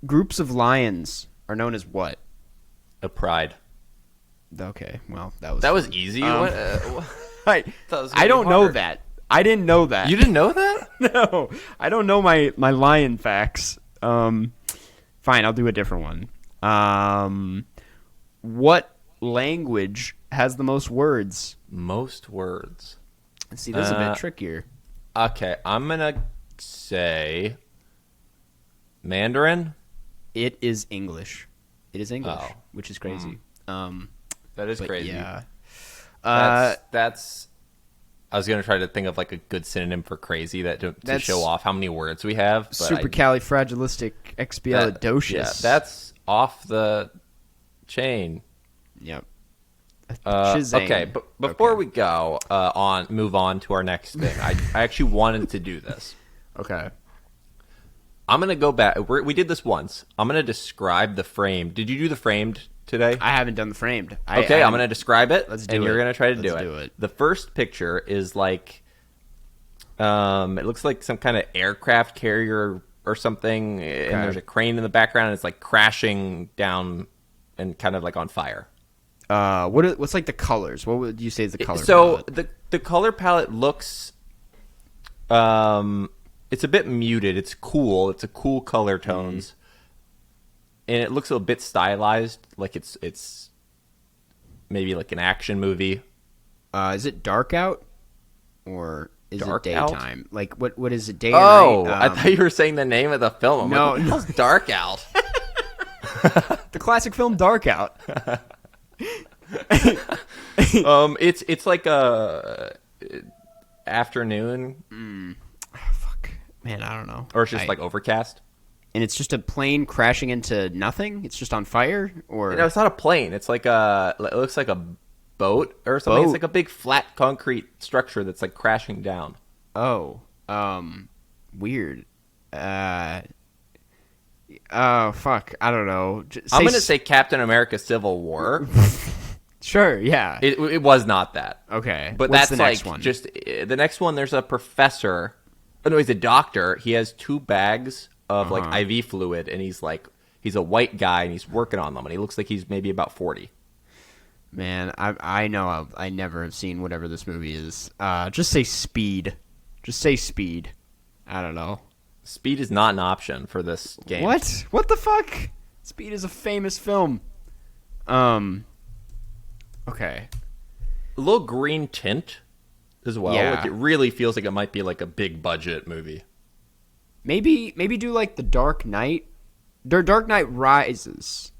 Groups of lions are known as what? A pride. Okay, well, that was That was easy. I don't know that. I didn't know that. You didn't know that? No, I don't know my lion facts. Fine, I'll do a different one. What language has the most words? Most words. See, this is a bit trickier. Okay, I'm gonna say Mandarin. It is English. It is English, Oh. which is crazy. That is crazy. Yeah. That's. I was gonna try to think of like a good synonym for crazy to show off how many words we have. But Supercalifragilisticexpialidocious. Yeah, that's off the chain. Yep. Okay, but before we go move on to our next thing, I actually wanted to do this. Okay. I'm gonna go back. We did this once. I'm gonna describe the frame. Did you do the framed today? I haven't done the framed. I'm gonna describe it. Let's do it. And you're gonna try to do Let's it. do it. The first picture is like, it looks like some kind of aircraft carrier or something, and there's a crane in the background. And it's like crashing down and kind of like on fire. What's like the colors? What would you say is the color So palette? the color palette looks, it's a bit muted. It's cool. It's a cool color tones, and it looks a bit stylized, like it's maybe like an action movie. Is it dark out, or is Dark it out? daytime? Like what is it? Day Oh, or night? I thought you were saying the name of the film. I'm No, like, what the hell's Dark Out. the classic film Dark Out. It's like a afternoon, Fuck, man, I don't know. or it's just like overcast. And it's just a plane crashing into nothing. It's just on fire, or No, it's not a plane. It's like it looks like a boat or something. It's like a big flat concrete structure that's like crashing down. Weird. Fuck, I don't know. I'm gonna say Captain America: Civil War. Sure, yeah. It was not that. Okay, But what's that's the next like one? just the next one. There's a professor. Oh no, he's a doctor. He has 2 bags of like IV fluid, and he's a white guy, and he's working on them, and he looks like he's maybe about 40. Man, I know I never have seen whatever this movie is. Just say Speed. Just say Speed. I don't know. Speed is not an option for this game. What? What the fuck? Speed is a famous film. Okay. A little green tint as well. Yeah. Like it really feels like it might be like a big budget movie. Maybe do like The Dark Knight. Dark Knight Rises.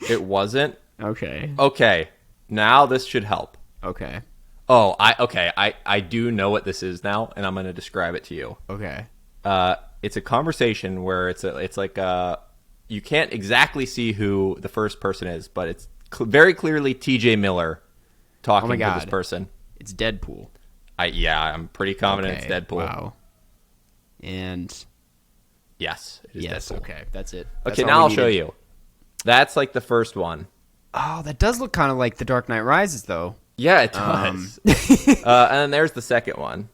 It wasn't. Okay. Okay, now this should help. Okay. Oh, I do know what this is now, and I'm going to describe it to you. Okay. It's a conversation where it's like you can't exactly see who the first person is, but it's very clearly T.J. Miller talking to this person. It's Deadpool. I'm pretty confident Okay, it's Deadpool. Wow. And Yes, it is yes, Deadpool. okay, that's it. That's Okay, all now we I'll show needed. you. That's like the first one. Oh, that does look kind of like The Dark Knight Rises, though. Yeah, it does. And then there's the second one.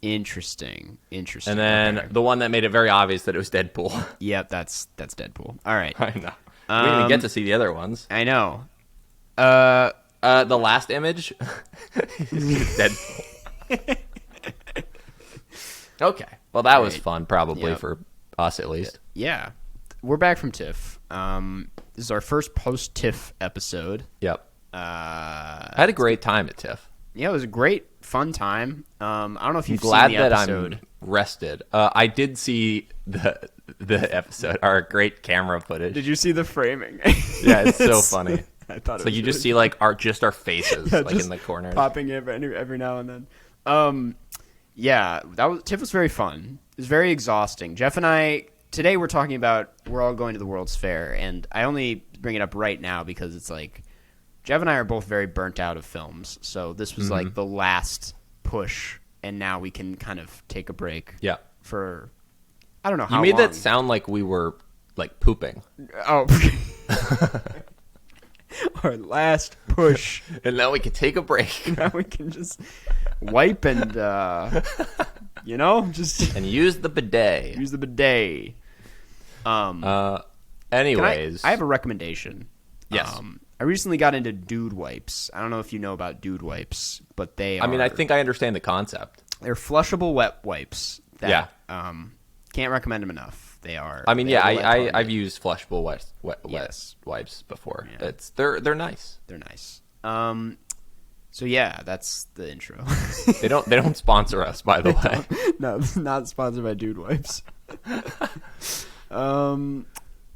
Interesting. And then Okay. the one that made it very obvious that it was Deadpool. Yep, that's Deadpool. All right. I know. We didn't even get to see the other ones. I know. The last image is Deadpool. Okay. Well, that was fun, probably, Yep. for us at least. Yeah. We're back from TIFF. This is our first post-TIFF episode. Yep. I had a great time at TIFF. Yeah, it was a great, fun time. I don't know if I'm you've glad seen the that episode. I'm rested. I did see the episode, our great camera footage. Did you see the framing? Yeah, it's so funny. I thought So you just see like our faces like in the corners. popping every now and then. Yeah, TIFF was very fun. It was very exhausting. Jeff and I today we're talking about we're all going to the World's Fair, and I only bring it up right now because it's like Jeff and I are both very burnt out of films, so this was like the last push, and now we can kind of take a break. Yeah. For I don't know how You made long. that sound like we were like pooping. Oh. Our last push. And now we can take a break. Now we can just wipe and, just And use the bidet. use the bidet. Anyways. I have a recommendation. Yes. I recently got into dude wipes. I don't know if you know about dude wipes, but I think I understand the concept. they're flushable wet wipes. That, Yeah. Can't recommend them enough. They are. I mean, they yeah, have a wet I've used flushable wet Yes. wipes before. Yeah. They're nice. They're nice. So yeah, that's the intro. They don't sponsor us, by the way. No, not sponsored by Dude Wipes.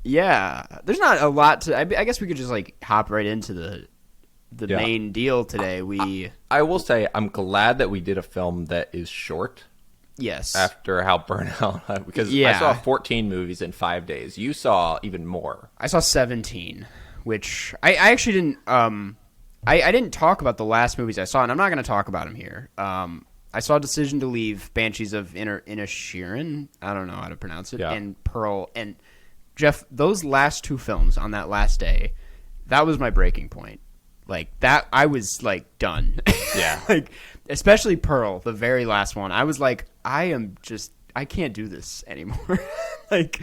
Yeah, there's not a lot to. I guess we could just like hop right into the Yeah. main deal today. I will say I'm glad that we did a film that is short Yes, after how burnout because Yeah. I saw 14 movies in 5 days. You saw even more. I saw 17, which I actually didn't. I didn't talk about the last movies I saw, and I'm not going to talk about them here. I saw Decision to Leave, Banshees of Inisherin. I don't know how to pronounce it. Yeah. And Pearl. And Jeff, those last two films on that last day, that was my breaking point. Like that, I was like done. Yeah. Like especially Pearl, the very last one. I was like, I can't do this anymore. Like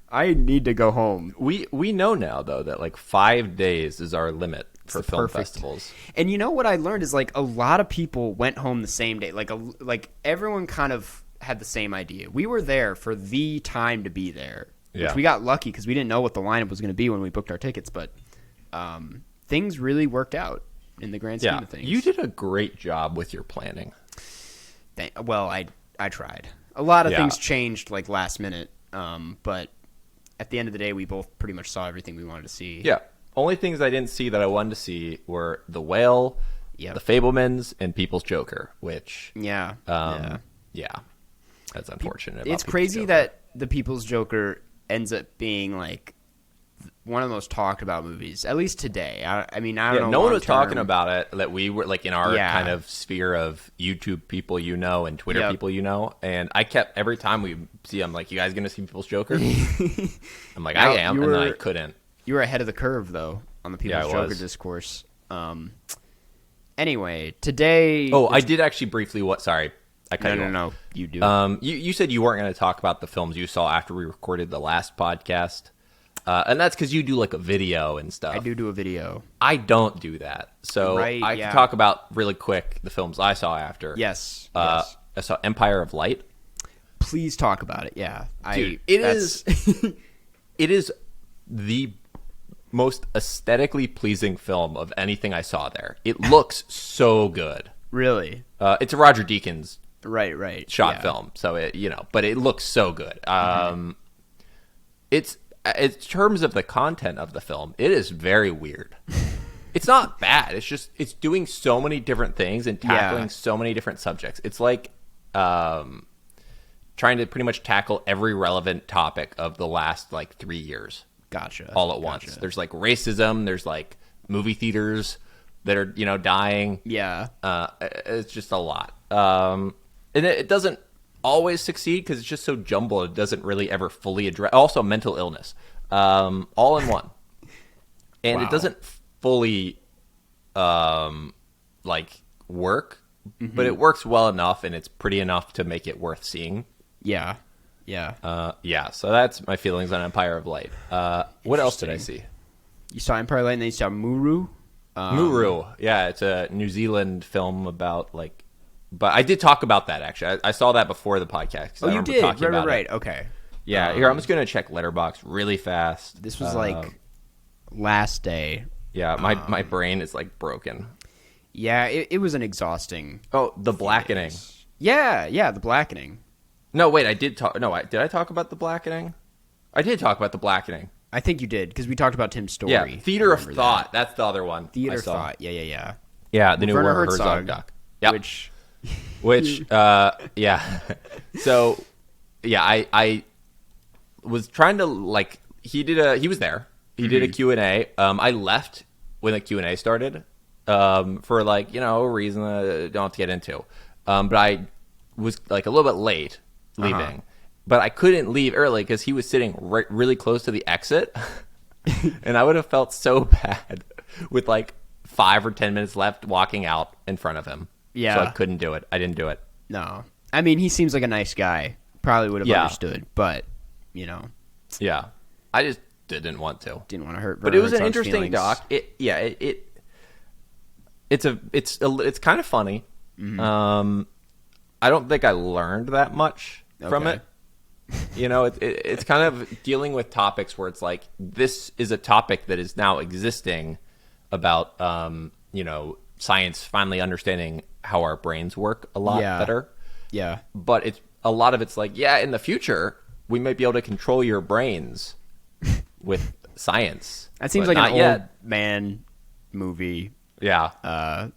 I need to go home. We know now though that like 5 days is our limit for film perfect. festivals. And you know what I learned is like a lot of people went home the same day. Like everyone kind of had the same idea. We were there for the time to be there, Yeah. which we got lucky because we didn't know what the lineup was going to be when we booked our tickets. But things really worked out in the grand scheme Yeah, of things. you did a great job with your planning. Well, I tried. A lot of Yeah. things changed like last minute, but at the end of the day, we both pretty much saw everything we wanted to see. Yeah. Only things I didn't see that I wanted to see were The Whale, Yep. The Fablemans, and People's Joker, which, Yeah. yeah, that's unfortunate. About It's People's crazy Joker. that the People's Joker ends up being like one of the most talked about movies, at least today. I mean, I don't know. No one was long-term. talking about it, that we were like in our Yeah. kind of sphere of YouTube people and Twitter Yep. people and I kept every time we see them like, you guys gonna see People's Joker? I'm like, Now, I am, you and then were- I couldn't. You were ahead of the curve though on the People's I Joker was. discourse. Anyway, today. Oh, I did actually briefly. Sorry, I cut you off. No. You do. You said you weren't going to talk about the films you saw after we recorded the last podcast, and that's because you do like a video and stuff. I do a video. I don't do that, so Right, I yeah. can talk about really quick the films I saw after. Yes. I saw Empire of Light. Please talk about it. Yeah. Dude, it is the most aesthetically pleasing film of anything I saw there. It looks so good. Really. It's a Roger Deakins Right. shot Yeah. film, so but it looks so good. It's in terms of the content of the film, it is very weird. It's not bad. It's just it's doing so many different things and tackling Yeah. so many different subjects. It's like trying to pretty much tackle every relevant topic of the last like 3 years Gotcha. all at once. There's like racism. There's like movie theaters that are dying. Yeah. It's just a lot. And it doesn't always succeed because it's just so jumbled. It doesn't really ever fully address. Also, mental illness, all in one, and Wow. it doesn't fully like work, but it works well enough, and it's pretty enough to make it worth seeing. Yeah. Yeah. So that's my feelings on Empire of Light. What else did I see? You saw Empire Light and then you saw Muru. Muru. Yeah, it's a New Zealand film about like. But I did talk about that actually. I saw that before the podcast. Oh, you did. Right. Okay. Yeah, here I'm just gonna check Letterboxd really fast. This was like last day. Yeah, my brain is like broken. Yeah, it was an exhausting. Oh, The Blackening. Yeah, The Blackening. No, wait, I did talk. No, did I talk about The Blackening? I did talk about The Blackening. I think you did because we talked about Tim's story. Yeah, Theater of Remember Thought. That's the other one. that. Theater I of saw. Thought. Yeah. Yeah, the new Werner Werner Herzog, Herzog doc. Yep. Which Yeah. So, yeah, I was trying to like he was there. He did a Q&A. I left when the Q&A started for like, a reason I don't have to get into. but I was like a little bit late leaving. But I couldn't leave early because he was sitting really close to the exit. And I would have felt so bad with like 5 or 10 minutes left walking out in front of him. Yeah. So I couldn't do it. I didn't do it. No. I mean, he seems like a nice guy. Probably would have understood, but, you know. Yeah. I just didn't want to. Didn't want to hurt. But it was an Herzog's interesting feelings. doc. It's kind of funny. Mm-hmm. I don't think I learned that much from it. You know, it's kind of dealing with topics where it's like, this is a topic that is now existing about, you know, science finally understanding how our brains work a lot better. Yeah. But a lot of it's like, in the future, we might be able to control your brains with science. That seems like an old man movie. Yeah.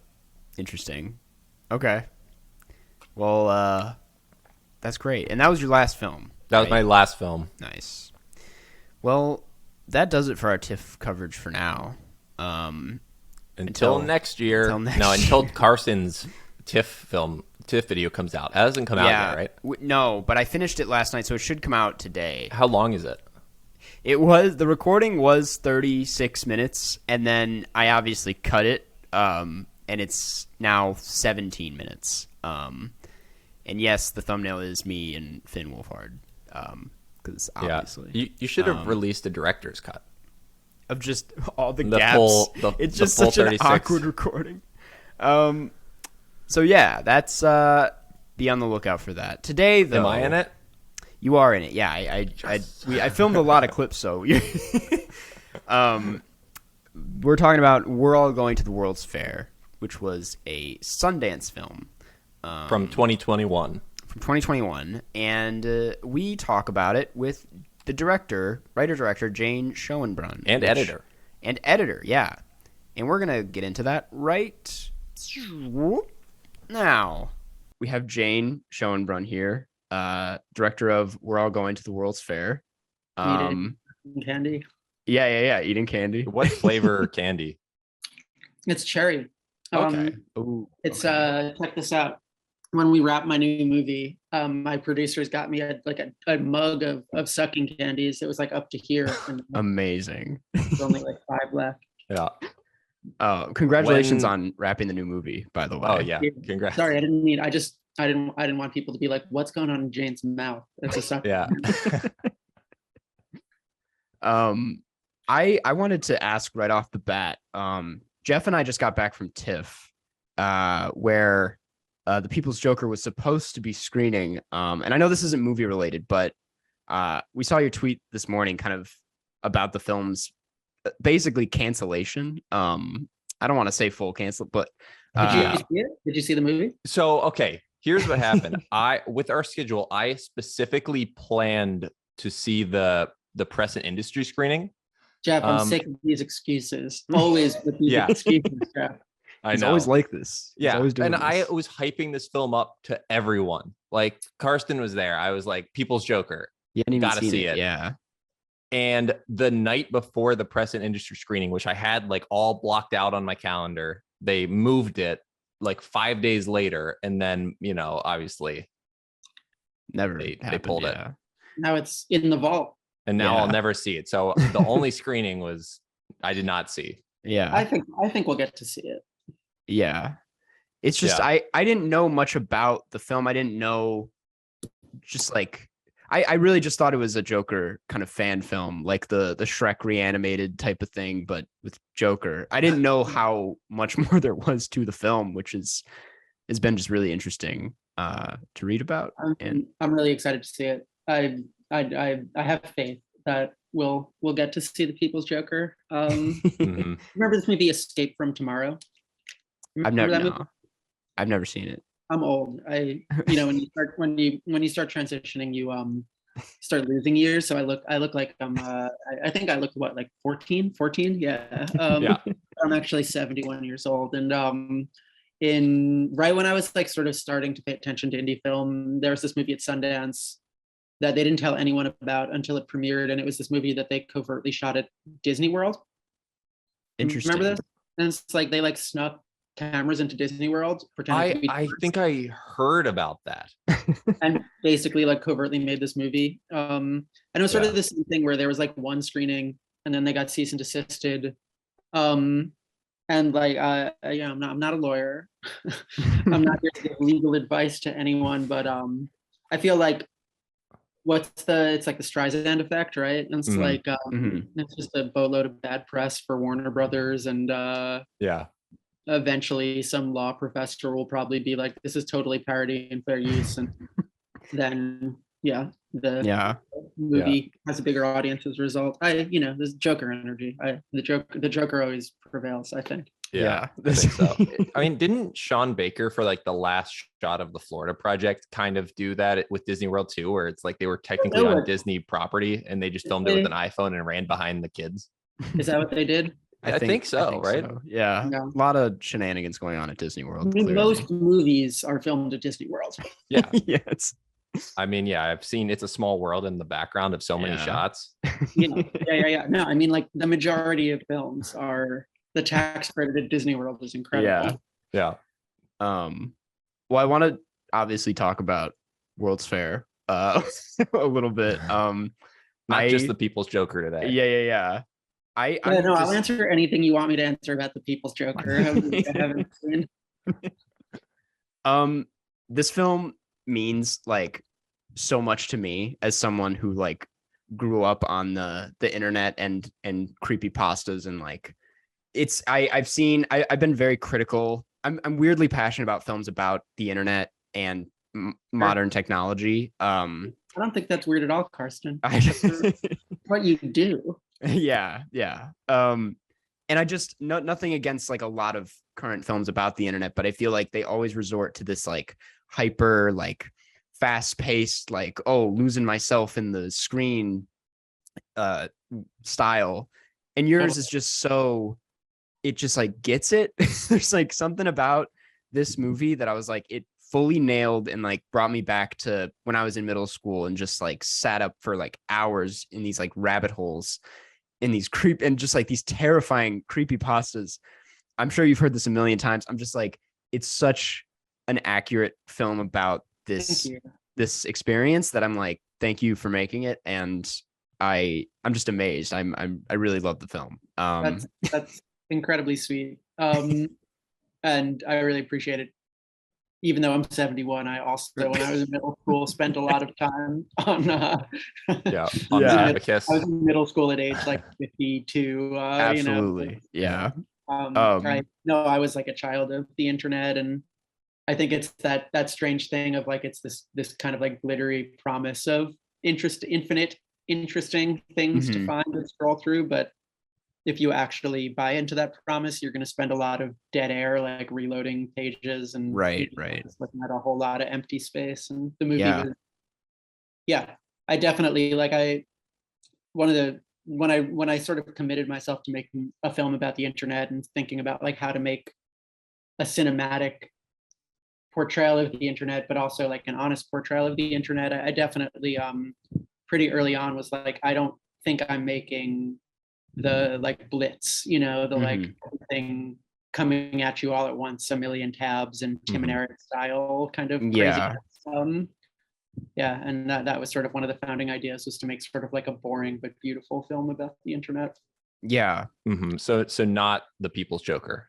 Interesting. Okay. Well, that's great. And that was your last film. That was my last film. Nice. Well, that does it for our TIFF coverage for now. Until next year. Until Carson's TIFF video comes out. It hasn't come out yet, right? No, but I finished it last night, so it should come out today. How long is it? The recording was 36 minutes, and then I obviously cut it, and it's now 17 minutes. And yes, the thumbnail is me and Finn Wolfhard. Because obviously, you should have released a director's cut of just all the gaps. It's just such 36. An awkward recording. So yeah, that's be on the lookout for that. Today, though, am I in it? You are in it. Yeah, I filmed a lot of clips, so we're talking about We're All Going to the World's Fair, which was a Sundance film from 2021. From 2021, and we talk about it with the writer-director Jane Schoenbrun. And editor. And editor, yeah. And we're going to get into that right now. We have Jane Schoenbrun here, director of We're All Going to the World's Fair. Eating candy. Yeah, eating candy. What flavor candy? It's cherry. Okay. Check this out. When we wrap my new movie, my producers got me a mug of sucking candies. It was like up to here. And amazing. There's only like 5 left. Yeah. Congratulations on wrapping the new movie, by the way. Oh yeah. Congrats. Sorry, I didn't want people to be like, what's going on in Jane's mouth? It's a suck. Yeah. I wanted to ask right off the bat. Jeff and I just got back from TIFF, where The People's Joker was supposed to be screening. And I know this isn't movie related, but we saw your tweet this morning kind of about the film's basically cancellation. I don't want to say full cancel, but did you see it? Did you see the movie? So, okay, here's what happened. With our schedule, I specifically planned to see the press and industry screening. Jeff, I'm sick of these excuses. Always with these excuses, Jeff. He's always like this. Yeah, and I was hyping this film up to everyone. Like, Karsten was there. I was like, People's Joker. You hadn't even gotta seen see it. Yeah. And the night before the press and industry screening, which I had like all blocked out on my calendar, they moved it like 5 days later. And then, obviously they pulled it. Now it's in the vault. And now I'll never see it. So the only screening I did not see. Yeah. I think we'll get to see it. Yeah. It's just, I didn't know much about the film. I didn't know, just like, I really just thought it was a Joker kind of fan film, like the Shrek reanimated type of thing, but with Joker. I didn't know how much more there was to the film, which has been just really interesting to read about. I'm really excited to see it. I have faith that we'll get to see the People's Joker. Remember this movie Escape from Tomorrow? I've never seen it. I'm old. When you start transitioning, you start losing years. So I look like I think I look like 14? Yeah. I'm actually 71 years old, and right when I was like sort of starting to pay attention to indie film, there was this movie at Sundance that they didn't tell anyone about until it premiered, and it was this movie that they covertly shot at Disney World. Interesting. Remember this? And it's like they like snuck cameras into Disney World, pretending to be I tourists, think I heard about that. and basically like covertly made this movie. And it was sort Yeah. of the same thing where there was like one screening, and then they got cease and desisted. Um, and like, yeah, I'm not a lawyer. I'm not here to give legal advice to anyone, but I feel like it's like the Streisand effect, right? And it's Mhm. like it's just a boatload of bad press for Warner Brothers, and Yeah. eventually some law professor will probably be like, this is totally parody and fair use, and then yeah, the Yeah. movie has a bigger audience as a result. This Joker energy. The Joker always prevails, I think. Yeah, I think so. I mean, didn't Sean Baker for like the last shot of the Florida project kind of do that with Disney World too, where it's like they were technically on Disney property and they just filmed it with an iPhone and ran behind the kids? Is that what they did? I think so, right? So. Yeah. Yeah. A lot of shenanigans going on at Disney World. I mean, Clearly. most movies are filmed at Disney World. Yeah. Yes. I mean, yeah, I've seen It's a Small World in the background of so many shots. Yeah. No, I mean, like the majority of films are, the tax credit at Disney World is incredible. Yeah. Well, I want to obviously talk about World's Fair a little bit. Not just the People's Joker today. Yeah. I'll answer anything you want me to answer about the People's Joker. I haven't seen. This film means like so much to me as someone who like grew up on the internet and creepypastas, and like I've been very critical. I'm weirdly passionate about films about the internet and modern technology. I don't think that's weird at all, Karsten. What you do. Yeah. And I just nothing against like a lot of current films about the internet, but I feel like they always resort to this like hyper, like fast-paced, like, oh, losing myself in the screen style. And yours is just so, it just like gets it. There's like something about this movie that I was like, it fully nailed and like brought me back to when I was in middle school and just like sat up for like hours in these like rabbit holes in these just like these terrifying creepypastas. I'm sure you've heard this a million times. I'm just like, it's such an accurate film about this experience that I'm like, thank you for making it. And I'm just amazed. I really love the film. That's incredibly sweet. And I really appreciate it. Even though I'm 71, I also, when I was in middle school, spent a lot of time on on I was in middle school at age like 52. Absolutely. I was like a child of the internet, and I think it's that strange thing of like, it's this kind of like glittery promise of infinite interesting things to find and scroll through, but if you actually buy into that promise, you're going to spend a lot of dead air, like reloading pages and just looking at a whole lot of empty space. And the movie was, I definitely like when I sort of committed myself to making a film about the internet and thinking about like how to make a cinematic portrayal of the internet, but also like an honest portrayal of the internet, I definitely pretty early on was like, I don't think I'm making the like blitz, like thing coming at you all at once, a million tabs and Tim and Eric style kind of crazy. And that was sort of one of the founding ideas, was to make sort of like a boring but beautiful film about the internet. So not the People's Joker.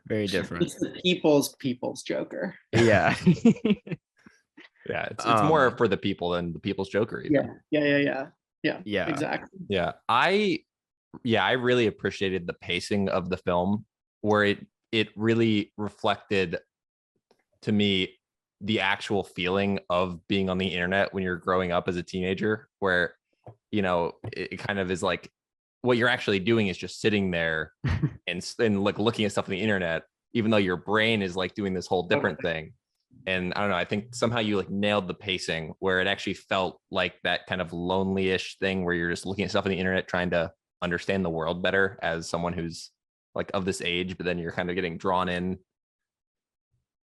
Very different. It's the people's Joker. Yeah. It's more for the people than the People's Joker even. Yeah, exactly. I really appreciated the pacing of the film, where it really reflected to me the actual feeling of being on the internet when you're growing up as a teenager, where it kind of is like what you're actually doing is just sitting there and like looking at stuff on the internet, even though your brain is like doing this whole different thing. And I don't know, I think somehow you like nailed the pacing, where it actually felt like that kind of lonely-ish thing where you're just looking at stuff on the internet, trying to understand the world better as someone who's like of this age, but then you're kind of getting drawn in.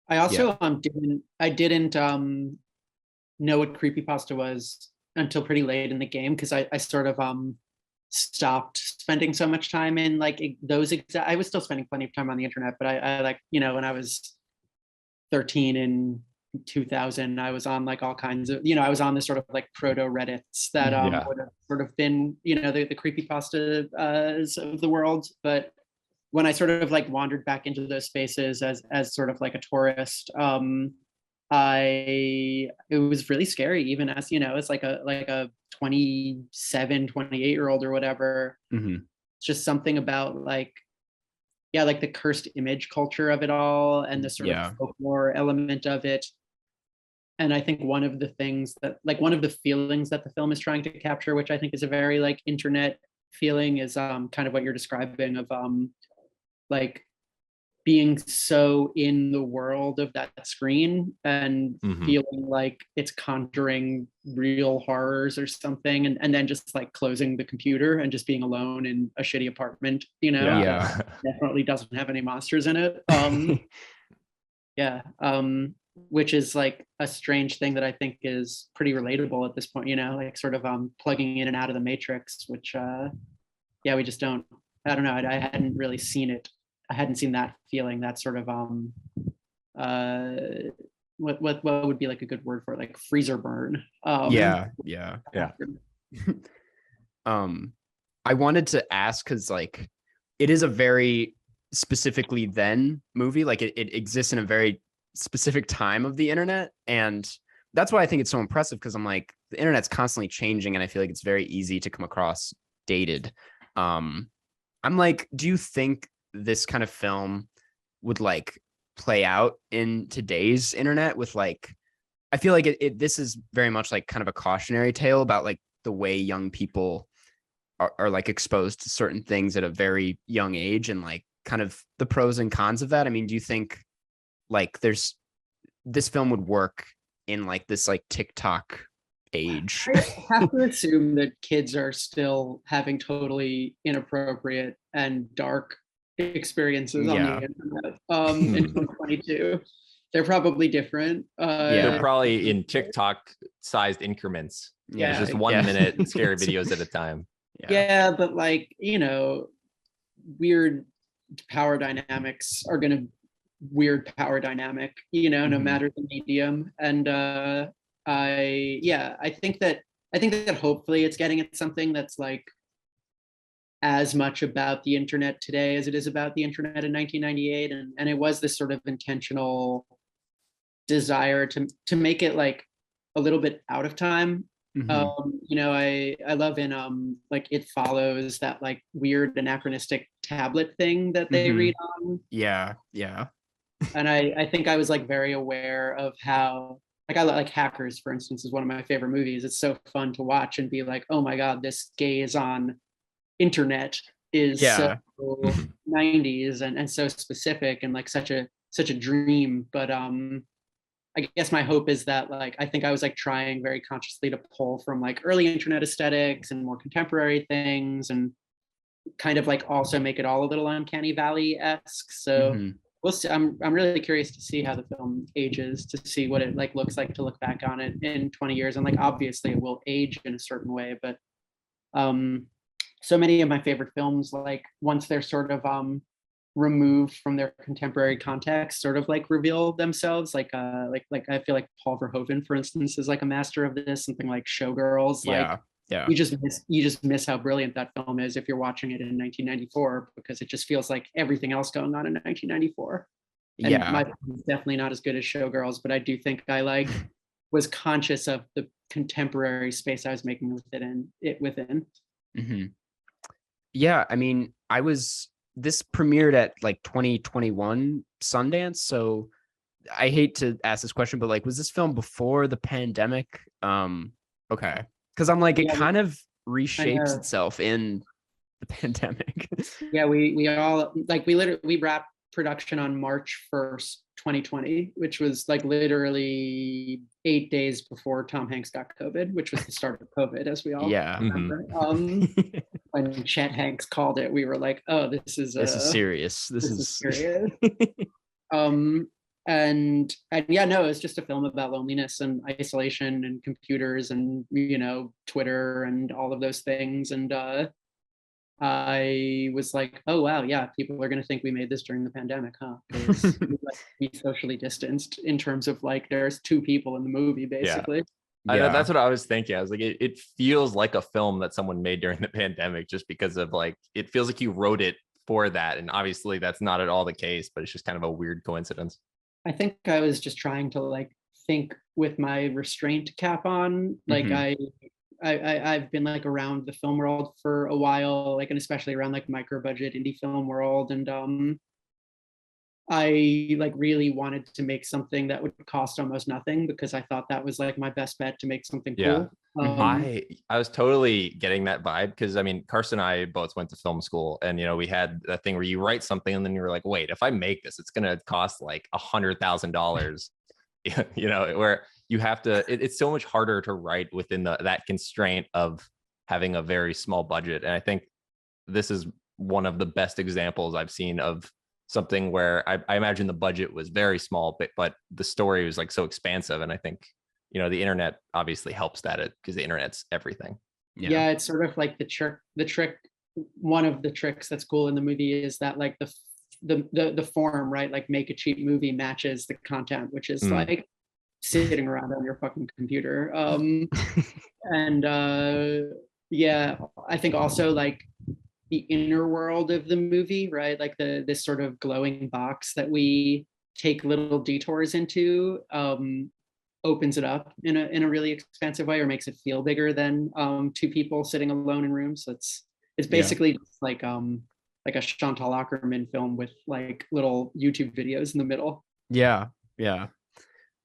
I also didn't know what creepypasta was until pretty late in the game, because I sort of stopped spending so much time in like those exact. I was still spending plenty of time on the internet, but I like, you know, when I was 13 in 2000, I was on like all kinds of, you know, I was on this sort of like proto Reddits that Yeah. would have sort of been, you know, the creepypasta of the world. But when I sort of like wandered back into those spaces as sort of like a tourist, it was really scary, even as, you know, as like a 27, 28-year old or whatever. Mm-hmm. It's just something about like, yeah, like the cursed image culture of it all and the sort of Yeah. folklore element of it. And I think one of the things that, like, one of the feelings that the film is trying to capture, which I think is a very like internet feeling, is kind of what you're describing of like being so in the world of that screen and feeling like it's conjuring real horrors or something, and then just like closing the computer and just being alone in a shitty apartment, you know, Yeah. that definitely doesn't have any monsters in it. Yeah. Which is like a strange thing that I think is pretty relatable at this point, you know, like sort of plugging in and out of the matrix, which yeah, we just don't, I don't know, I hadn't really seen it. I hadn't seen that feeling, that sort of uh what would be like a good word for it, like freezer burn. Yeah. I wanted to ask because like it is a very specifically then movie, like it exists in a very specific time of the internet, and that's why I think it's so impressive, because I'm like, the internet's constantly changing and I feel like it's very easy to come across dated. I'm like, do you think this kind of film would like play out in today's internet with like, I feel like this is very much like kind of a cautionary tale about like the way young people are like exposed to certain things at a very young age, and like kind of the pros and cons of that. I mean, do you think like this film would work in like this like TikTok age? I have to assume that kids are still having totally inappropriate and dark experiences on the Yeah. internet in 2022. They're probably different. They're Yeah. probably in TikTok sized increments. Yeah. It's just 1 minute scary videos at a time. Yeah, but like, you know, weird power dynamics are going to weird power dynamic, you know, no matter the medium. And I think that hopefully it's getting at something that's like as much about the internet today as it is about the internet in 1998, and it was this sort of intentional desire to make it like a little bit out of time. You know, I love in like It Follows, that like weird anachronistic tablet thing that they read on. Yeah. And I think I was like very aware of how, like, I like Hackers, for instance, is one of my favorite movies. It's so fun to watch and be like, oh my god, this gaze on internet is so 90s and so specific and like such a dream. But I guess my hope is that like, I think I was like trying very consciously to pull from like early internet aesthetics and more contemporary things, and kind of like also make it all a little Uncanny Valley-esque. So we'll see. I'm really curious to see how the film ages, to see what it like looks like to look back on it in 20 years. And like, obviously it will age in a certain way, but so many of my favorite films, like once they're sort of removed from their contemporary context, sort of like reveal themselves. Like I feel like Paul Verhoeven, for instance, is like a master of this. Something like Showgirls. Like, you just miss how brilliant that film is if you're watching it in 1994, because it just feels like everything else going on in 1994. And my film is definitely not as good as Showgirls, but I do think I like was conscious of the contemporary space I was making it within. Yeah, I mean, this premiered at like 2021 Sundance, so I hate to ask this question, but like, was this film before the pandemic? Okay, because I'm like, it kind of reshapes itself in the pandemic. Yeah, we all like, we wrapped production on March 1st, 2020, which was like literally 8 days before Tom Hanks got COVID, which was the start of COVID, as we all remember. When Chet Hanks called it, we were like, oh, this is serious. This is serious. And yeah, no, it's just a film about loneliness and isolation and computers and, you know, Twitter and all of those things. And I was like, oh wow, yeah, people are gonna think we made this during the pandemic, huh? Because we socially distanced in terms of like there's two people in the movie Yeah. basically. I know Yeah. that's what I was thinking. I was like, it feels like a film that someone made during the pandemic, just because of like, it feels like you wrote it for that. And obviously that's not at all the case, but it's just kind of a weird coincidence. I think I was just trying to like think with my restraint cap on. Like Mhm. I've been like around the film world for a while, like and especially around like micro budget indie film world. And I like really wanted to make something that would cost almost nothing because I thought that was like my best bet to make something Yeah. cool. Mhm. I was totally getting that vibe because I mean Carson and I both went to film school, and we had that thing where you write something and then you're like, wait, if I make this, it's gonna cost like $100,000. Where you have to, it's so much harder to write within that constraint of having a very small budget. And I think this is one of the best examples I've seen of something where I imagine the budget was very small, but the story was like so expansive. And I think, the internet obviously helps that because the internet's everything. Yeah. Yeah, it's sort of like the trick. One of the tricks that's cool in the movie is that like the form, right? Like make a cheap movie matches the content, which is like sitting around on your fucking computer. And yeah, I think also like the inner world of the movie, right? Like this sort of glowing box that we take little detours into, opens it up in a really expansive way, or makes it feel bigger than two people sitting alone in rooms. So it's basically just like a Chantal Ackerman film with like little YouTube videos in the middle. Yeah. Yeah.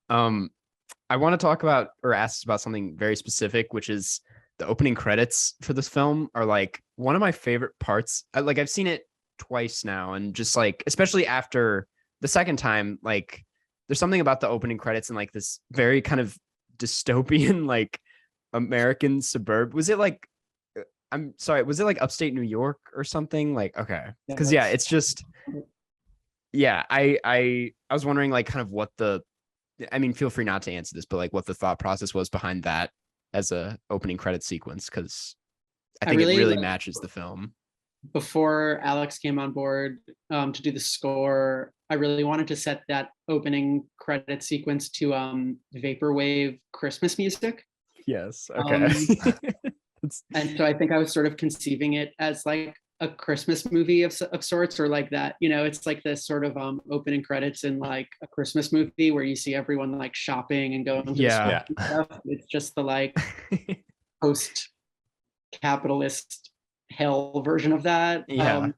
I want to talk about or ask about something very specific, which is the opening credits for this film are like one of my favorite parts. Like I've seen it twice now, and just like especially after the second time, like there's something about the opening credits and like this very kind of dystopian like American suburb. Was it like I'm sorry, was it like upstate New York or something? Like okay, because yeah, it's just yeah. I was wondering like kind of what the I mean, feel free not to answer this, but like what the thought process was behind that as a opening credit sequence, because I think it really matches the film. Before Alex came on board to do the score, I really wanted to set that opening credit sequence to vaporwave Christmas music. Yes. Okay. And so I think I was sort of conceiving it as like a Christmas movie of sorts, or like that, it's like this sort of opening credits in like a Christmas movie where you see everyone like shopping and going to the store and stuff. It's just the like post capitalist hell version of that. Yeah.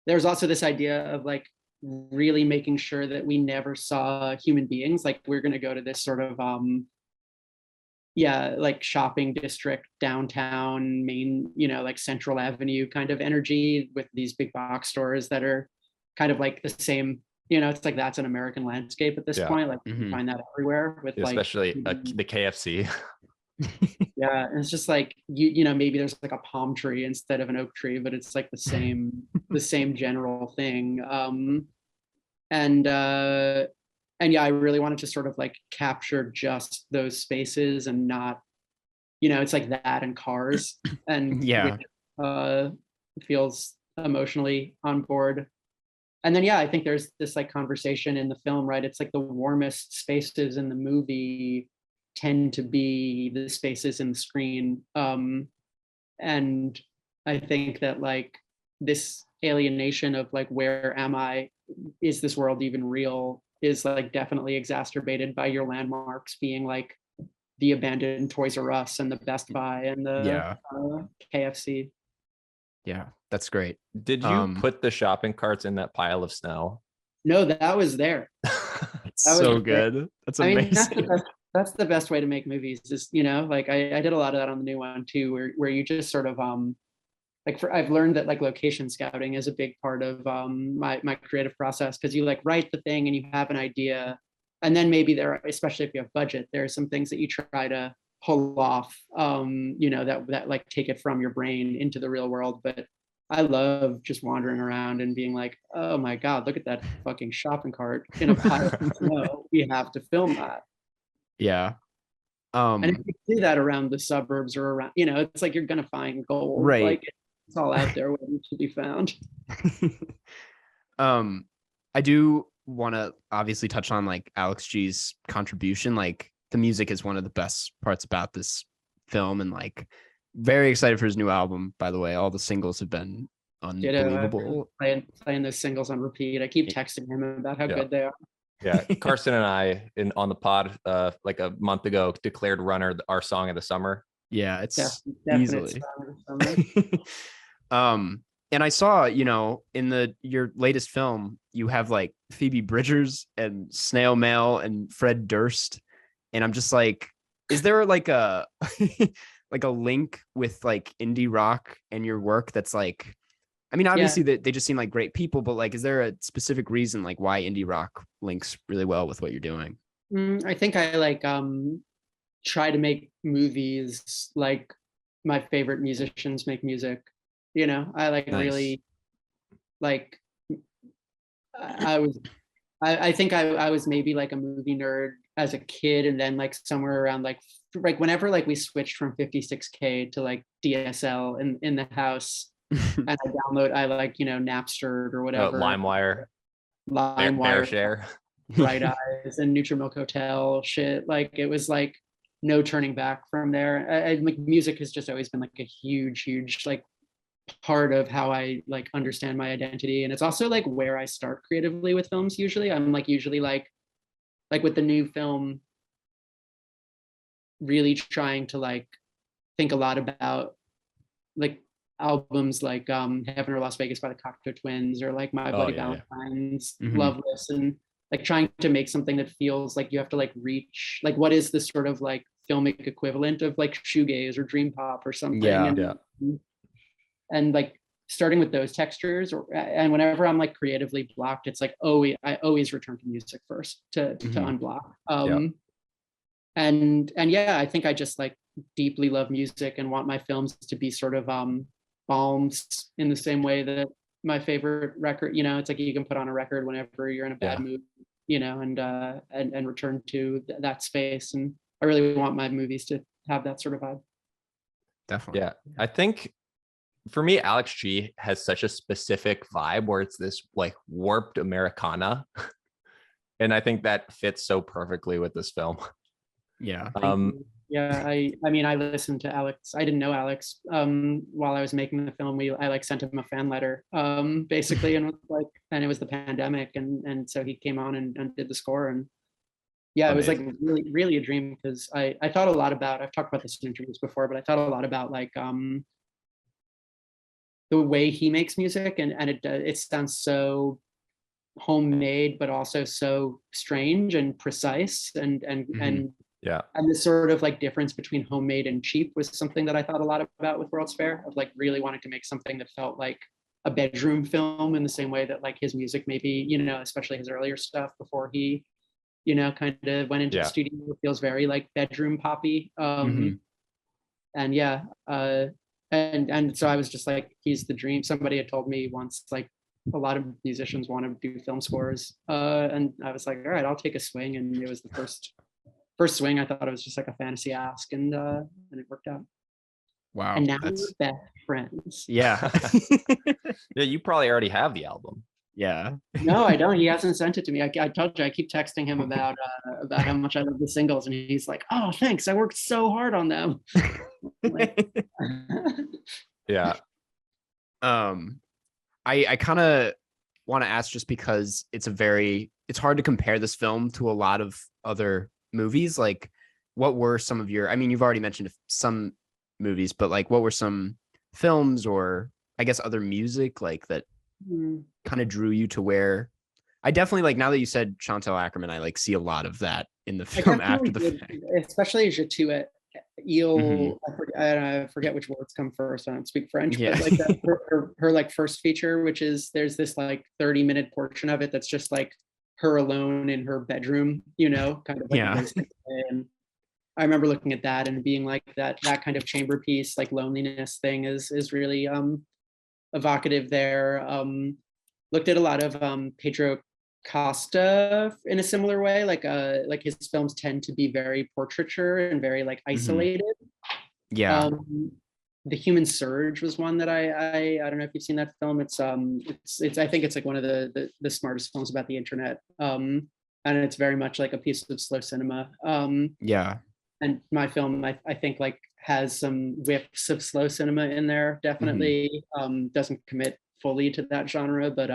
There's also this idea of like really making sure that we never saw human beings. Like we're going to go to this sort of like shopping district downtown main, like Central Avenue kind of energy with these big box stores that are kind of like the same, it's like that's an American landscape at this point. Like you can find that everywhere with especially the KFC. Yeah, and it's just like maybe there's like a palm tree instead of an oak tree, but it's like the same general thing. And yeah, I really wanted to sort of like capture just those spaces and not, it's like that and cars, and yeah, which, feels emotionally on board. And then yeah, I think there's this like conversation in the film, right? It's like the warmest spaces in the movie tend to be the spaces in the screen. And I think that like this alienation of like, where am I? Is this world even real? Is like definitely exacerbated by your landmarks being like the abandoned Toys R Us and the Best Buy and the KFC. Yeah, that's great. Did you put the shopping carts in that pile of snow? No, that was there. It's so good. That's amazing. I mean, that's the best way to make movies is, like I did a lot of that on the new one too, where you just sort of like I've learned that like location scouting is a big part of my creative process, because you like write the thing and you have an idea, and then maybe especially if you have budget, there are some things that you try to pull off, that like take it from your brain into the real world. But I love just wandering around and being like, oh my God, look at that fucking shopping cart in a pile of snow. We have to film that. Yeah. And if you do that around the suburbs or around, it's like you're gonna find gold. Right. Like, It's all out there waiting to be found. um, I do want to obviously touch on like Alex G's contribution. Like the music is one of the best parts about this film, and like very excited for his new album. By the way, all the singles have been Ditto. I've been unbelievable. playing those singles on repeat. I keep texting him about how Yeah. good they are. Yeah, Carson and I on the pod like a month ago declared "Runner" our song of the summer. Yeah, it's Definite easily. summer. And I saw, in your latest film, you have like Phoebe Bridgers and Snail Mail and Fred Durst, and I'm just like, is there like a like a link with like indie rock and your work that's like, I mean, obviously they just seem like great people, but like, is there a specific reason like why indie rock links really well with what you're doing? I think I like try to make movies like my favorite musicians make music. I like Nice. really like I think I was maybe like a movie nerd as a kid, and then like somewhere around like whenever like we switched from 56K to like DSL in the house, and I like Napster or whatever, LimeWire, LimeWire, Share, Bright Eyes, and Nutrimilk Hotel shit. Like it was like no turning back from there. Like music has just always been like a huge like part of how I like understand my identity, and it's also like where I start creatively with films. Usually I'm like with the new film, really trying to like think a lot about like albums like Heaven or Las Vegas by the Cocteau Twins, or like My Bloody Valentine's, Loveless, and like trying to make something that feels like you have to like reach like what is the sort of like filmic equivalent of like shoegaze or dream pop or something. And like starting with those textures, and whenever I'm like creatively blocked, it's like I always return to music first to unblock. And yeah, I think I just like deeply love music and want my films to be sort of balms in the same way that my favorite record, it's like you can put on a record whenever you're in a bad mood, and return to that space. And I really want my movies to have that sort of vibe. Definitely. Yeah, I think for me, Alex G has such a specific vibe where it's this like warped Americana. And I think that fits so perfectly with this film. Yeah. Yeah, I mean, I listened to Alex. I didn't know Alex while I was making the film. I like sent him a fan letter, basically, and it was the pandemic, and so he came on and did the score, and yeah, it was like really, really a dream, because I thought a lot about. I've talked about this in interviews before, but I thought a lot about like the way he makes music, and it sounds so homemade, but also so strange and precise, and this sort of like difference between homemade and cheap was something that I thought a lot about with World's Fair, of like really wanting to make something that felt like a bedroom film, in the same way that like his music maybe, especially his earlier stuff before he, kind of went into the studio, feels very like bedroom poppy. And yeah, and so I was just like, he's the dream. Somebody had told me once, like, a lot of musicians want to do film scores, and I was like, all right, I'll take a swing. And it was the first swing. I thought it was just like a fantasy ask, and it worked out. Wow. And now we're best friends. Yeah. Yeah, you probably already have the album. Yeah. No, I don't. He hasn't sent it to me. I told you, I keep texting him about how much I love the singles, and he's like, "Oh, thanks. I worked so hard on them." Yeah. I kind of want to ask, just because it's hard to compare this film to a lot of other movies. Like, what were some of I mean, you've already mentioned some movies, but like, what were some films, or I guess other music like that kind of drew you to where I definitely, like, now that you said Chantal Ackerman, I like see a lot of that in the film after the fact. Especially Je Tuet, Il, I forget which words come first. I don't speak French, but like her like first feature, which is, there's this like 30-minute portion of it that's just like her alone in her bedroom, kind of like and I remember looking at that and being like, that kind of chamber piece, like loneliness thing is really evocative there. Looked at a lot of Pedro Costa in a similar way, like his films tend to be very portraiture and very like isolated. The Human Surge was one that I don't know if you've seen that film. It's I think it's like one of the smartest films about the internet. And it's very much like a piece of slow cinema. Yeah. And my film, I think like has some whiffs of slow cinema in there. Definitely doesn't commit fully to that genre, but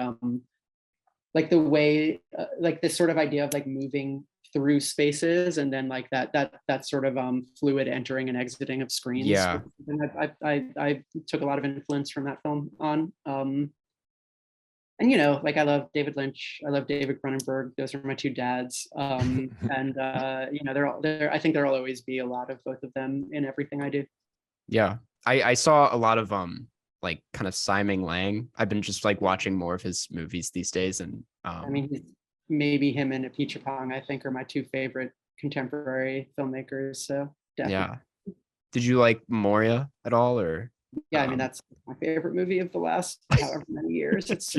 like the way, like this sort of idea of like moving through spaces and then like that sort of fluid entering and exiting of screens. Yeah. And I took a lot of influence from that film on. And you know, like I love David Lynch, I love David Cronenberg. Those are my two dads. And you know, I think there'll always be a lot of both of them in everything I do. Yeah. I saw a lot of like kind of Simon Lang. I've been just like watching more of his movies these days, and I mean, maybe him and Apichatpong, I think, are my two favorite contemporary filmmakers. So definitely. yeah. Did you like Moria at all, or? Yeah, I mean that's my favorite movie of the last however many years. It's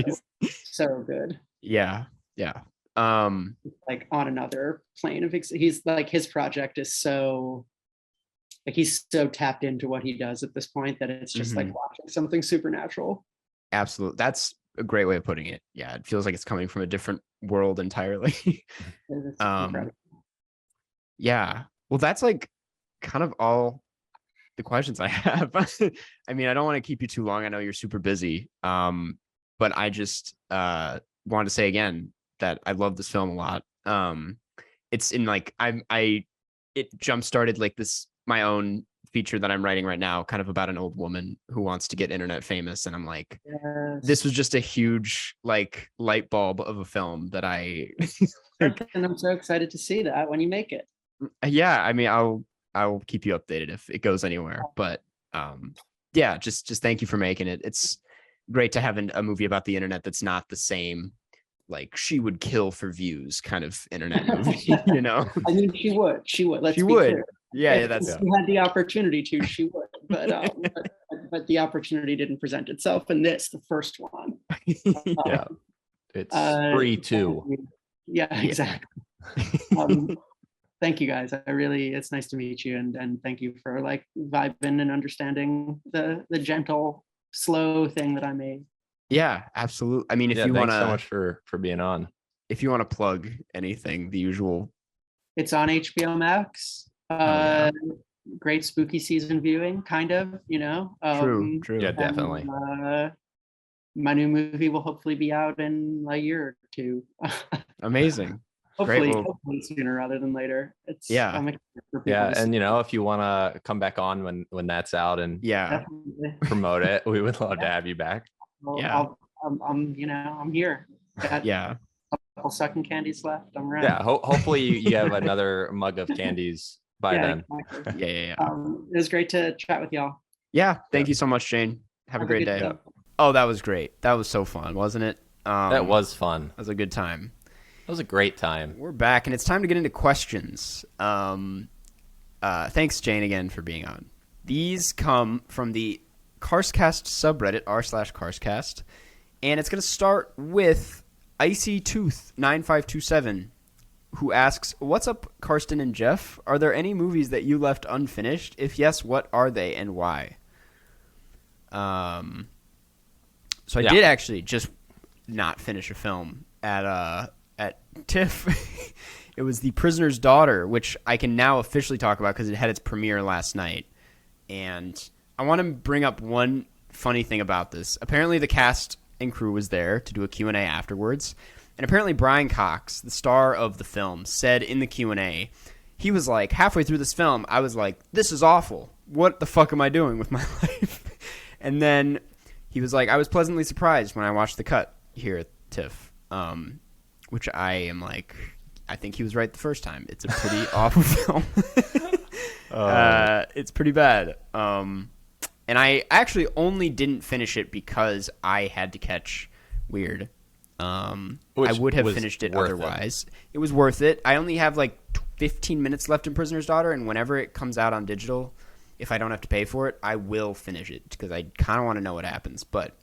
so good. Yeah, yeah. Like on another plane of he's like his project is so like he's so tapped into what he does at this point that it's just like watching something supernatural. Absolutely, that's a great way of putting it. Yeah, it feels like it's coming from a different world entirely. Yeah. Well, that's like kind of all the questions I have. I mean, I don't want to keep you too long. I know you're super busy. But I just wanted to say again that I love this film a lot. It's in like it jump started like this my own feature that I'm writing right now, kind of about an old woman who wants to get internet famous, and I'm like, this was just a huge like light bulb of a film that I. Like, and I'm so excited to see that when you make it. Yeah, I mean, I'll keep you updated if it goes anywhere. But yeah, just thank you for making it. It's great to have a movie about the internet that's not the same, like she would kill for views kind of internet movie, you know? I mean, she would. She would. She would. Yeah, that's. If she had the opportunity to, she would. But the opportunity didn't present itself, and this, the first one. Yeah, it's free too. Yeah, exactly. Thank you guys. It's nice to meet you, and thank you for like vibing and understanding the gentle, slow thing that I made. Yeah, absolutely. I mean, if you want to, thanks so much for being on. If you want to plug anything, the usual. It's on HBO Max. Great spooky season viewing, kind of. You know. True. Yeah, definitely. My new movie will hopefully be out in a year or two. Amazing. Hopefully sooner rather than later. It's and you know, if you want to come back on when that's out and promote it, we would love to have you back. Well, I'm here. Got a couple sucking candies left. I'm ready. Yeah, hopefully you have another mug of candies by then. Exactly. Yeah. It was great to chat with y'all. Yeah, thank you so much, Jane. Have a great day. Day. Oh, that was great. That was so fun, wasn't it? That was fun. That was a good time. It was a great time. We're back, and it's time to get into questions. Thanks, Jane, again for being on. These come from the Carscast subreddit, r/Carscast, and it's going to start with Icy Tooth 9527, who asks, "What's up, Karsten and Jeff? Are there any movies that you left unfinished? If yes, what are they and why?" So I did actually just not finish a film at TIFF. It was The Prisoner's Daughter, which I can now officially talk about because it had its premiere last night. And I want to bring up one funny thing about this. Apparently the cast and crew was there to do a Q&A afterwards. And apparently Brian Cox, the star of the film, said in the Q&A, he was like, halfway through this film, I was like, this is awful. What the fuck am I doing with my life? And then he was like, I was pleasantly surprised when I watched the cut here at TIFF. Which I am like, I think he was right the first time. It's a pretty awful film. It's pretty bad. And I actually only didn't finish it because I had to catch Weird. I would have finished it otherwise. It was worth it. I only have like 15 minutes left in Prisoner's Daughter, and whenever it comes out on digital, if I don't have to pay for it, I will finish it because I kind of want to know what happens. But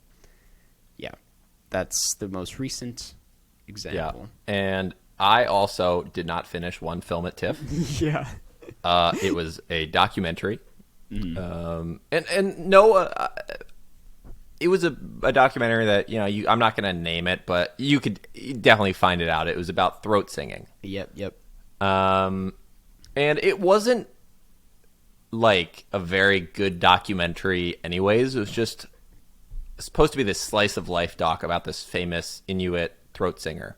yeah, that's the most recent example. Yeah. And I also did not finish one film at TIFF. Yeah. It was a documentary And Noah, it was a documentary that I'm not going to name it, but you could definitely find it out. It was about throat singing. Yep. And it wasn't like a very good documentary anyways. It was just supposed to be this slice of life doc about this famous Inuit throat singer.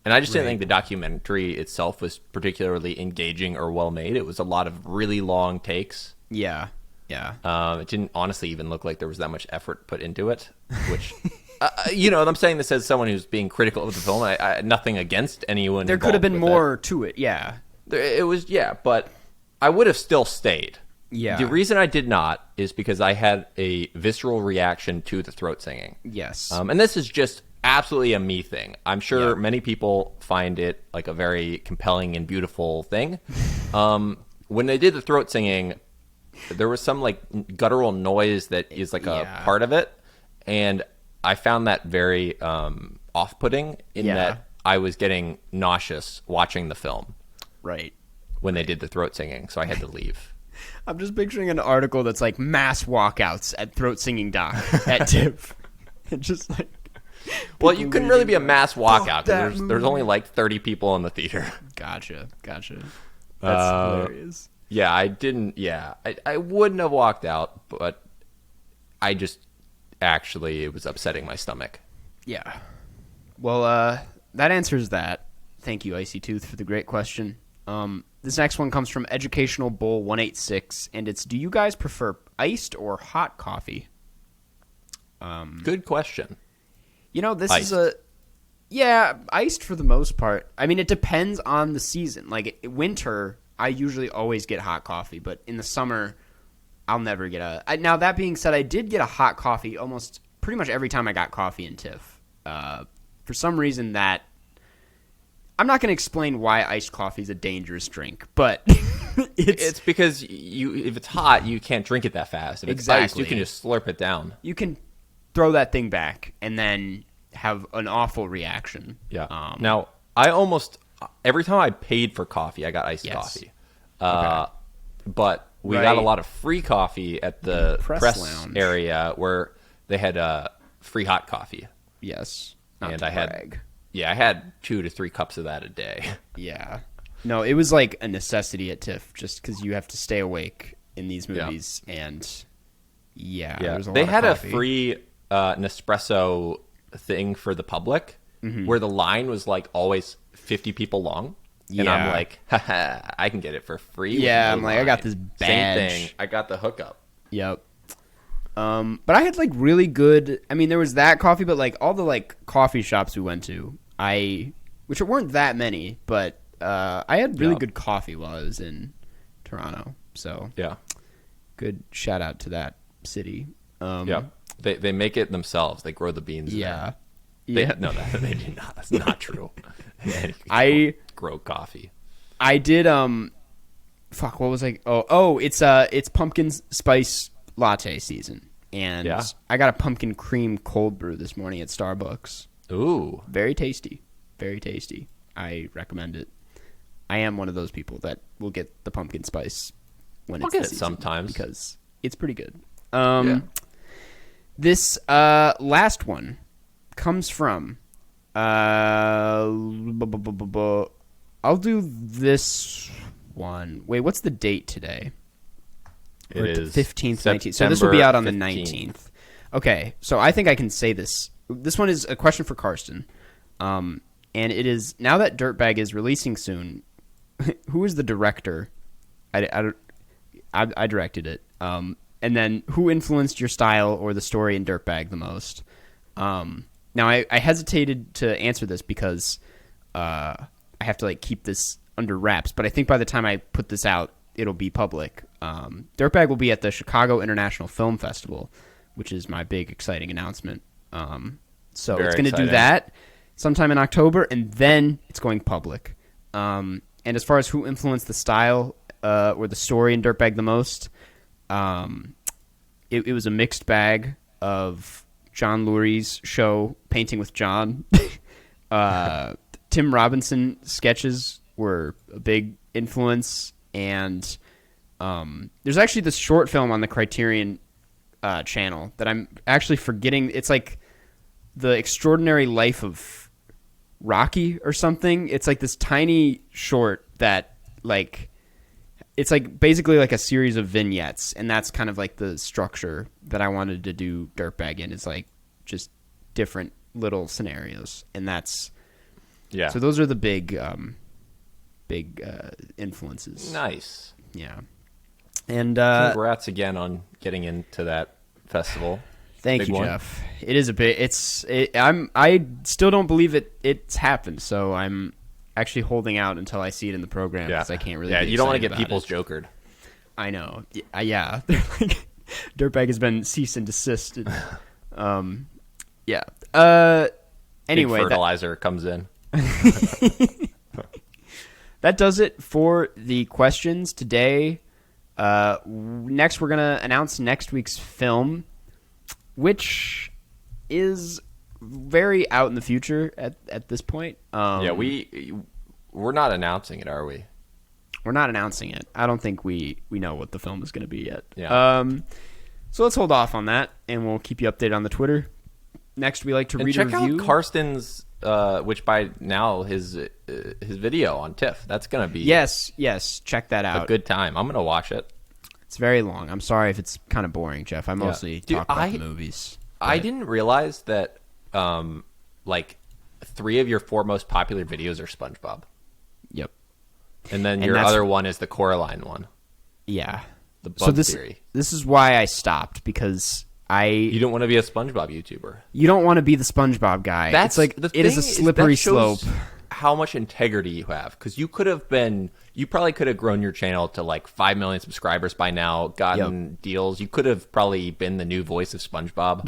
And I just didn't think the documentary itself was particularly engaging or well made. It was a lot of really long takes. Yeah. It didn't honestly even look like there was that much effort put into it, which, I'm saying this as someone who's being critical of the film. I nothing against anyone. There could have been more to it, yeah. It was, but I would have still stayed. Yeah. The reason I did not is because I had a visceral reaction to the throat singing. Yes. And this is just absolutely a me thing. I'm sure many people find it like a very compelling and beautiful thing. When they did the throat singing, there was some like guttural noise that is like a part of it, and I found that very off-putting in that I was getting nauseous watching the film. Right. When they did the throat singing, so I had to leave. I'm just picturing an article that's like mass walkouts at throat singing doc at TIFF. It's just like, well, you couldn't really be a mass walkout because there's only like 30 people in the theater. Gotcha. That's hilarious. Yeah, I didn't. Yeah, I wouldn't have walked out, but I just actually, it was upsetting my stomach. Yeah. Well, that answers that. Thank you, Icy Tooth, for the great question. This next one comes from Educational Bull 186, and it's: do you guys prefer iced or hot coffee? Good question. This iced. is iced for the most part. I mean, it depends on the season. Like winter, I usually always get hot coffee, but in the summer, I'll never get now, that being said, I did get a hot coffee almost pretty much every time I got coffee in TIFF. For some reason that... I'm not going to explain why iced coffee is a dangerous drink, but it's because if it's hot, you can't drink it that fast. If it's iced, you can just slurp it down. You can throw that thing back and then have an awful reaction. Yeah. Now, I almost... every time I paid for coffee, I got iced coffee. Okay. But we got a lot of free coffee at the press lounge area where they had free hot coffee. Yes. And I had 2 to 3 cups of that a day. Yeah. No, it was like a necessity at TIFF just because you have to stay awake in these movies. And there's a lot they of had coffee. A free Nespresso thing for the public where the line was like always 50 people long. And I'm like, haha, I can get it for free. Yeah, I'm like, I got this badge. Same thing. I got the hookup. Yep. But I had like really good, I mean, there was that coffee, but like all the like coffee shops we went to, which weren't that many, but I had really good coffee while I was in Toronto. So good shout out to that city. They make it themselves. They grow the beans. Yeah. No, they do not. That's not true. I grow coffee. I did. What was I? It's pumpkin spice latte season, and I got a pumpkin cream cold brew this morning at Starbucks. Ooh, very tasty, very tasty. I recommend it. I am one of those people that will get the pumpkin spice when I'll it's get the it season sometimes because it's pretty good. This last one comes from I'll do this one. Wait, what's the date today? It is 15th, 19th. So this will be out on 15th. The 19th. Okay, so I think I can say this. This one is a question for Karsten. And it is, now that Dirtbag is releasing soon, who is the director? I directed it. And then who influenced your style or the story in Dirtbag the most? Now, I hesitated to answer this because I have to like keep this under wraps, but I think by the time I put this out, it'll be public. Dirtbag will be at the Chicago International Film Festival, which is my big, exciting announcement. So Very it's going to do exciting. that sometime in October, and then it's going public. And as far as who influenced the style or the story in Dirtbag the most, it was a mixed bag of John Lurie's show, Painting with John. Tim Robinson sketches were a big influence, and There's actually this short film on the Criterion channel that I'm actually forgetting. It's like The Extraordinary Life of Rocky or something. It's like this tiny short that like it's like basically like a series of vignettes, and that's kind of like the structure that I wanted to do Dirtbag in. Is like just different little scenarios, and that's so those are the big influences. Nice. Yeah. And congrats again on getting into that festival. Thank you, Jeff. It is a bit. I still don't believe it's happened. So I'm actually holding out until I see it in the program because I can't really. Yeah, be you don't want to excited get about people's it. jokered. I know. Yeah. Dirtbag has been cease and desist. Yeah. Anyway, big fertilizer comes in. That does it for the questions today. Next, we're gonna announce next week's film, which is very out in the future at this point. We're not announcing it, are we? We're not announcing it. I don't think we know what the film is going to be yet. Yeah. So let's hold off on that, and we'll keep you updated on the Twitter. Next, we like to read a review. Check out Karsten's, which by now his video on TIFF. That's going to be yes. Check that out. A good time. I'm going to watch it. It's very long. I'm sorry if it's kind of boring, Jeff. I mostly talk about the movies. But I didn't realize that like 3 of your 4 most popular videos are SpongeBob. Yep. And then your other one is the Coraline one. Yeah. The Bug Theory. This is why I stopped, because you don't want to be a SpongeBob YouTuber. You don't want to be the SpongeBob guy. It's like it is a slippery slope. How much integrity you have, because you probably could have grown your channel to like 5 million subscribers by now, gotten deals. You could have probably been the new voice of SpongeBob.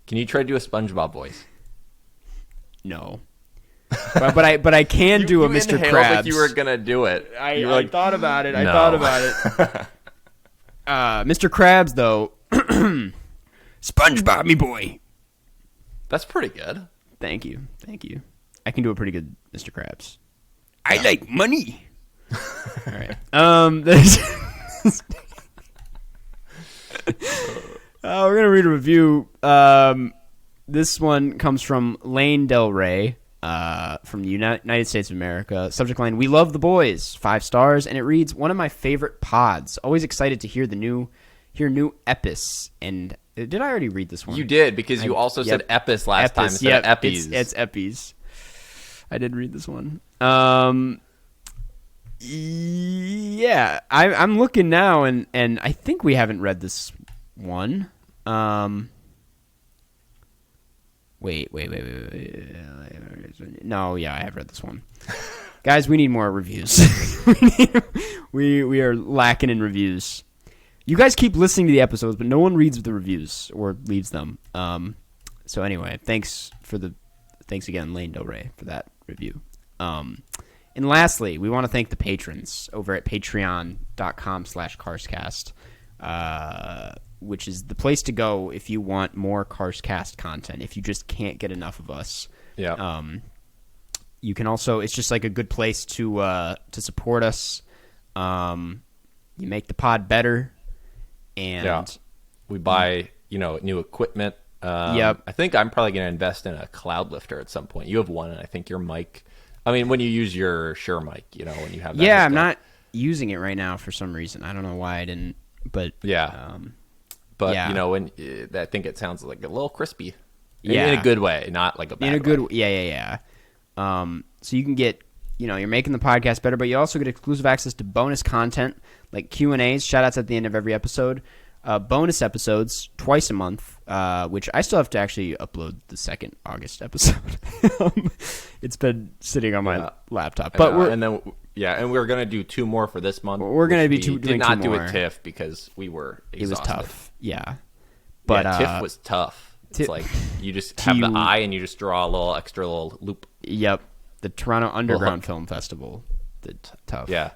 Can you try to do a SpongeBob voice? No. but I can do a Mr. Krabs. Like you were gonna do it. I thought about it. Mr. Krabs, though. SpongeBob, me boy. That's pretty good. Thank you. I can do a pretty good Mr. Krabs. I like money. All right. We're gonna read a review. This one comes from Lane Del Rey, from the United States of America. Subject line: "We love the boys." 5 stars, and it reads: "One of my favorite pods. Always excited to hear new epis." And did I already read this one? You did, because you also said epis last time instead of epis. It's epis. I did read this one. Yeah, I'm looking now, and I think we haven't read this one. Wait. No, yeah, I have read this one. Guys, we need more reviews. we are lacking in reviews. You guys keep listening to the episodes, but no one reads the reviews or leaves them. So anyway, thanks again, Lane Del Rey, for that review. And lastly, we want to thank the patrons over at patreon.com/Carscast, which is the place to go if you want more Carscast content, if you just can't get enough of us. Yeah. You can also, it's just like a good place to support us. You make the pod better. And we buy, new equipment. Yep. I think I'm probably going to invest in a cloud lifter at some point. You have one, and I think your mic. I mean, when you use your Shure mic, when you have that. Yeah, I'm not using it right now for some reason. I don't know why I didn't, but yeah. When I think it sounds like a little crispy. Yeah, in a good way, not like a bad way. In a good way. Yeah. So you can get, you're making the podcast better, but you also get exclusive access to bonus content like Q&As, shout-outs at the end of every episode, bonus episodes twice a month, which I still have to actually upload the second August episode. It's been sitting on my laptop. But we're going to do 2 more for this month. We're going to be doing 2 more. Did not do a TIFF because we were exhausted. It was tough, yeah. But TIFF was tough. It's like you just have the eye and you just draw a extra little loop. Yep. The Toronto Underground Film Festival. Tough. Yeah.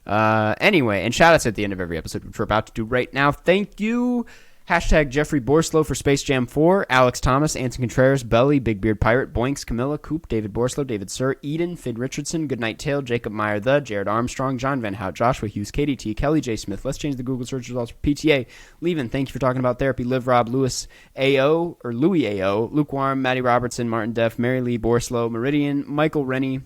Anyway, and shout outs at the end of every episode, which we're about to do right now. Thank you. Hashtag Jeffrey Borslow for Space Jam 4, Alex Thomas, Anson Contreras, Belly, Big Beard Pirate, Boinks, Camilla, Coop, David Borslow, David Sir, Eden, Fid Richardson, Goodnight Tail, Jacob Meyer, Jared Armstrong, John Van Hout, Joshua Hughes, Katie T, Kelly J. Smith. Let's change the Google search results for PTA. Levin, thank you for talking about therapy. Liv Rob, Louis A.O., or Louis A.O., Lukewarm, Maddie Robertson, Martin Deff, Mary Lee Borslow, Meridian, Michael Rennie,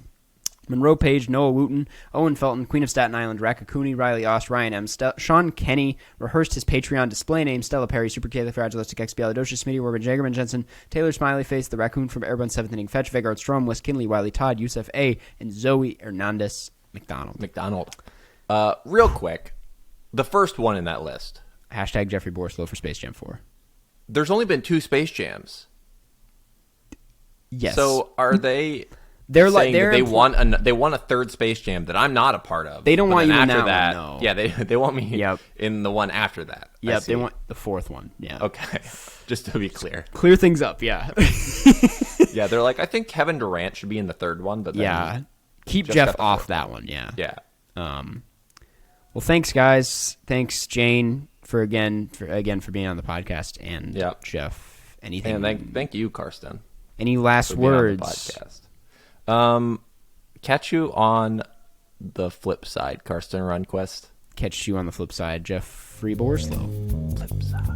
Monroe Page, Noah Wooten, Owen Felton, Queen of Staten Island, Rakakuni, Riley Ost, Ryan M. Sean Kenny rehearsed his Patreon display name, Stella Perry, Supercalifragilisticexpialidocious, Smitty, Warburg, Jagerman, Jensen, Taylor Smiley Face, The Raccoon from Airborne 7th Inning Fetch, Vegard Strom, Wes Kinley, Wiley Todd, Yusef A., and Zoe Hernandez McDonald. Real quick, the first one in that list. Hashtag Jeffrey Borslow for Space Jam 4. There's only been 2 Space Jams. Yes. So are they... They're saying like they want a third Space Jam that I'm not a part of. They don't want you in after that one, no. Yeah, they want me in the one after that. Yep, they want the 4th one. Yeah. Okay, just to be clear. Clear things up, yeah. Yeah, they're like, I think Kevin Durant should be in the third one, but then keep Jeff off that one. Yeah. Yeah. Well, thanks, guys. Thanks, Jane, for being on the podcast, and Jeff. Anything? And thank you, Karsten. Any last words? On the podcast. Catch you on the flip side, Karsten Runquist. Catch you on the flip side, Jeffrey Borslow. Flip side.